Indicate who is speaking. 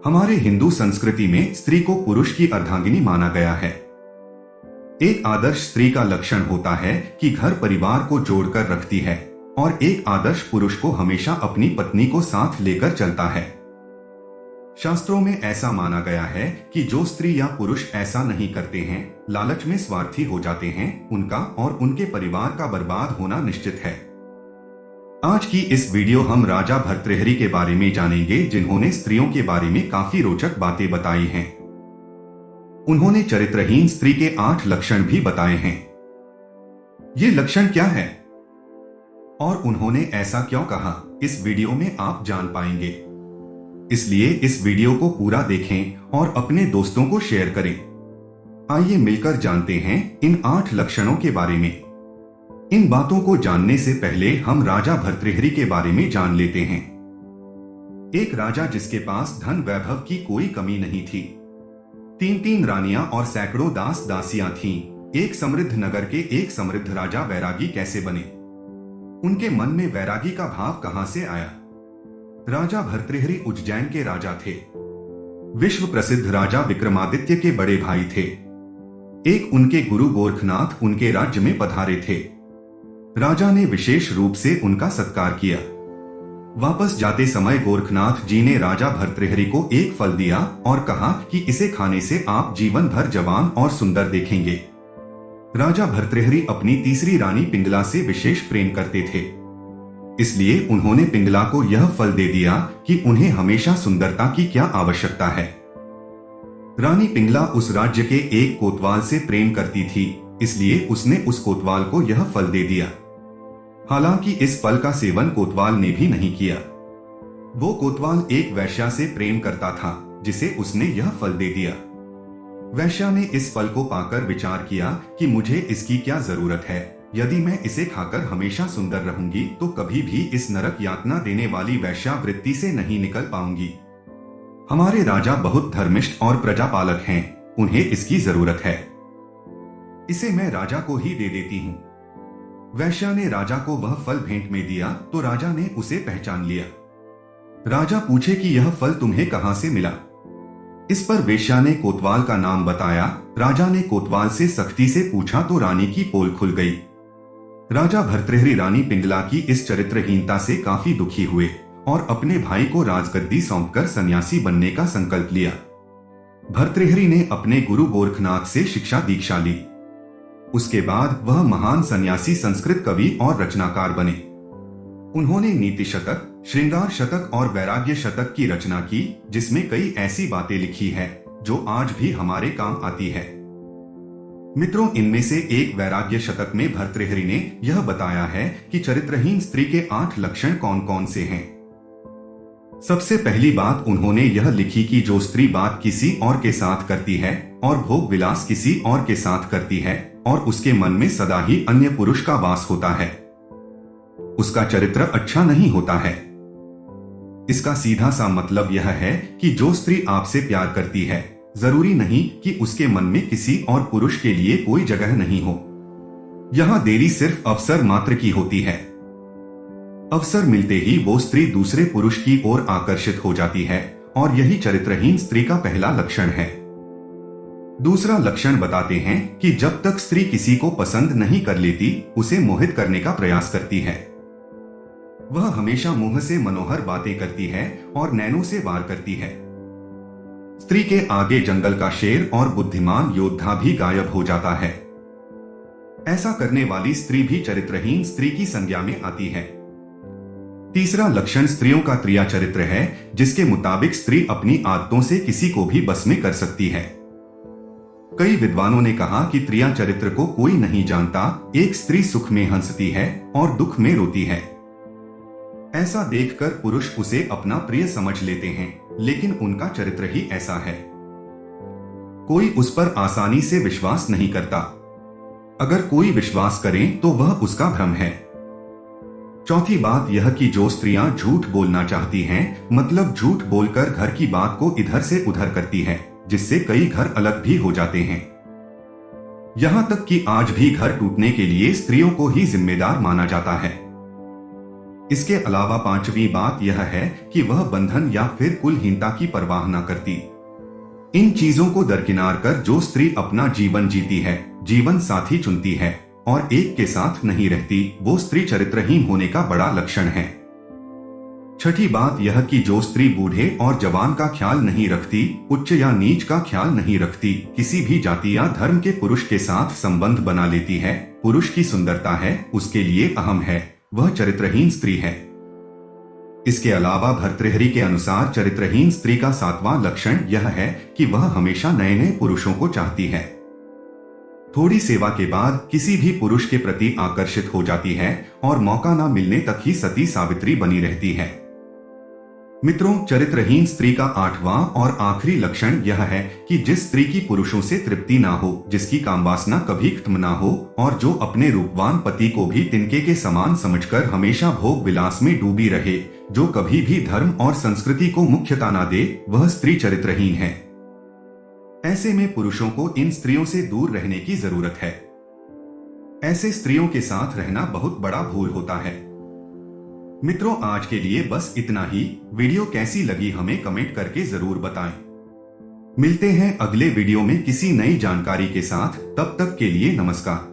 Speaker 1: हमारे हिंदू संस्कृति में स्त्री को पुरुष की अर्धांगिनी माना गया है। एक आदर्श स्त्री का लक्षण होता है कि घर परिवार को जोड़कर रखती है और एक आदर्श पुरुष को हमेशा अपनी पत्नी को साथ लेकर चलता है। शास्त्रों में ऐसा माना गया है कि जो स्त्री या पुरुष ऐसा नहीं करते हैं, लालच में स्वार्थी हो जाते हैं, उनका और उनके परिवार का बर्बाद होना निश्चित है। आज की इस वीडियो हम राजा भर्तृहरि के बारे में जानेंगे, जिन्होंने स्त्रियों के बारे में काफी रोचक बातें बताई हैं। उन्होंने चरित्रहीन स्त्री के 8 लक्षण भी बताए हैं। ये लक्षण क्या है और उन्होंने ऐसा क्यों कहा, इस वीडियो में आप जान पाएंगे। इसलिए इस वीडियो को पूरा देखें और अपने दोस्तों को शेयर करें। आइए मिलकर जानते हैं इन 8 लक्षणों के बारे में। इन बातों को जानने से पहले हम राजा भर्तृहरि के बारे में जान लेते हैं। एक राजा जिसके पास धन वैभव की कोई कमी नहीं थी। 3 रानियां और सैकड़ों दास दासियां थीं। एक समृद्ध नगर के एक समृद्ध राजा वैरागी कैसे बने? उनके मन में वैरागी का भाव कहां से आया? राजा भर्तृहरि उज्जैन के राजा थे। विश्व प्रसिद्ध राजा विक्रमादित्य के बड़े भाई थे। एक उनके गुरु गोरखनाथ उनके राज्य में पधारे थे। राजा ने विशेष रूप से उनका सत्कार किया। वापस जाते समय गोरखनाथ जी ने राजा भर्तृहरि को एक फल दिया और कहा कि इसे खाने से आप जीवन भर जवान और सुंदर देखेंगे। राजा भर्तृहरि अपनी तीसरी रानी पिंगला से विशेष प्रेम करते थे, इसलिए उन्होंने पिंगला को यह फल दे दिया कि उन्हें हमेशा सुंदरता की क्या आवश्यकता है। रानी पिंगला उस राज्य के एक कोतवाल से प्रेम करती थी, इसलिए उसने उस कोतवाल को यह फल दे दिया। हालांकि इस फल का सेवन कोतवाल ने भी नहीं किया। वो कोतवाल एक वैश्या से प्रेम करता था, जिसे उसने यह फल दे दिया। वैश्या ने इस फल को पाकर विचार किया कि मुझे इसकी क्या जरूरत है। यदि मैं इसे खाकर हमेशा सुंदर रहूंगी तो कभी भी इस नरक यातना देने वाली वैश्या वृत्ति से नहीं निकल पाऊंगी। हमारे राजा बहुत धर्मिष्ठ और प्रजापालक हैं, उन्हें इसकी जरूरत है। इसे मैं राजा को ही दे देती हूँ। वैश्या ने राजा को वह फल भेंट में दिया तो राजा ने उसे पहचान लिया। राजा पूछे कि यह फल तुम्हें कहां से मिला? इस पर वेश्या ने कोतवाल का नाम बताया। राजा ने कोतवाल से सख्ती से पूछा तो रानी की पोल खुल गई। राजा भर्तृहरि रानी पिंगला की इस चरित्रहीनता से काफी दुखी हुए और अपने भाई को राजगद्दी सौंपकर सन्यासी बनने का संकल्प लिया। भर्तृहरि ने अपने गुरु गोरखनाथ से शिक्षा दीक्षा ली। उसके बाद वह महान सन्यासी, संस्कृत कवि और रचनाकार बने। उन्होंने नीति शतक, श्रृंगार शतक और वैराग्य शतक की रचना की, जिसमें कई ऐसी बातें लिखी है जो आज भी हमारे काम आती है। मित्रों, इनमें से एक वैराग्य शतक में भर्तृहरि ने यह बताया है कि चरित्रहीन स्त्री के 8 लक्षण कौन कौन से हैं। सबसे पहली बात उन्होंने यह लिखी कि जो स्त्री बात किसी और के साथ करती है और भोग विलास किसी और के साथ करती है और उसके मन में सदा ही अन्य पुरुष का वास होता है, उसका चरित्र अच्छा नहीं होता है। इसका सीधा सा मतलब यह है कि जो स्त्री आपसे प्यार करती है, जरूरी नहीं कि उसके मन में किसी और पुरुष के लिए कोई जगह नहीं हो। यहां देरी सिर्फ अवसर मात्र की होती है। अवसर मिलते ही वो स्त्री दूसरे पुरुष की ओर आकर्षित हो जाती है और यही चरित्रहीन स्त्री का पहला लक्षण है। दूसरा लक्षण बताते हैं कि जब तक स्त्री किसी को पसंद नहीं कर लेती, उसे मोहित करने का प्रयास करती है। वह हमेशा मुंह से मनोहर बातें करती है और नैनों से वार करती है। स्त्री के आगे जंगल का शेर और बुद्धिमान योद्धा भी गायब हो जाता है। ऐसा करने वाली स्त्री भी चरित्रहीन स्त्री की संज्ञा में आती है। तीसरा लक्षण स्त्रियों का त्रिया चरित्र है, जिसके मुताबिक स्त्री अपनी आदतों से किसी को भी बस में कर सकती है। कई विद्वानों ने कहा कि त्रिया चरित्र को कोई नहीं जानता। एक स्त्री सुख में हंसती है और दुख में रोती है। ऐसा देखकर पुरुष उसे अपना प्रिय समझ लेते हैं, लेकिन उनका चरित्र ही ऐसा है। कोई उस पर आसानी से विश्वास नहीं करता। अगर कोई विश्वास करे तो वह उसका भ्रम है। चौथी बात यह कि जो स्त्रियां झूठ बोलना चाहती हैं, मतलब झूठ बोलकर घर की बात को इधर से उधर करती है, जिससे कई घर अलग भी हो जाते हैं। यहां तक कि आज भी घर टूटने के लिए स्त्रियों को ही जिम्मेदार माना जाता है। इसके अलावा पांचवी बात यह है कि वह बंधन या फिर कुलहीनता की परवाह न करती। इन चीजों को दरकिनार कर जो स्त्री अपना जीवन जीती है, जीवन साथी चुनती है और एक के साथ नहीं रहती, वो स्त्री चरित्रहीन होने का बड़ा लक्षण है। छठी बात यह कि जो स्त्री बूढ़े और जवान का ख्याल नहीं रखती, उच्च या नीच का ख्याल नहीं रखती, किसी भी जाति या धर्म के पुरुष के साथ संबंध बना लेती है, पुरुष की सुंदरता है उसके लिए अहम है, वह चरित्रहीन स्त्री है। इसके अलावा भर्तृहरि के अनुसार चरित्रहीन स्त्री का सातवां लक्षण यह है कि वह हमेशा नए नए पुरुषों को चाहती है। थोड़ी सेवा के बाद किसी भी पुरुष के प्रति आकर्षित हो जाती है और मौका न मिलने तक ही सती सावित्री बनी रहती है। मित्रों, चरित्रहीन स्त्री का आठवां और आखिरी लक्षण यह है कि जिस स्त्री की पुरुषों से तृप्ति ना हो, जिसकी कामवासना कभी खत्म ना हो और जो अपने रूपवान पति को भी तिनके के समान समझकर हमेशा भोग विलास में डूबी रहे, जो कभी भी धर्म और संस्कृति को मुख्यता ना दे, वह स्त्री चरित्रहीन है। ऐसे में पुरुषों को इन स्त्रियों से दूर रहने की जरूरत है। ऐसे स्त्रियों के साथ रहना बहुत बड़ा भूल होता है। मित्रों, आज के लिए बस इतना ही। वीडियो कैसी लगी हमें कमेंट करके जरूर बताएं। मिलते हैं अगले वीडियो में किसी नई जानकारी के साथ। तब तक के लिए नमस्कार।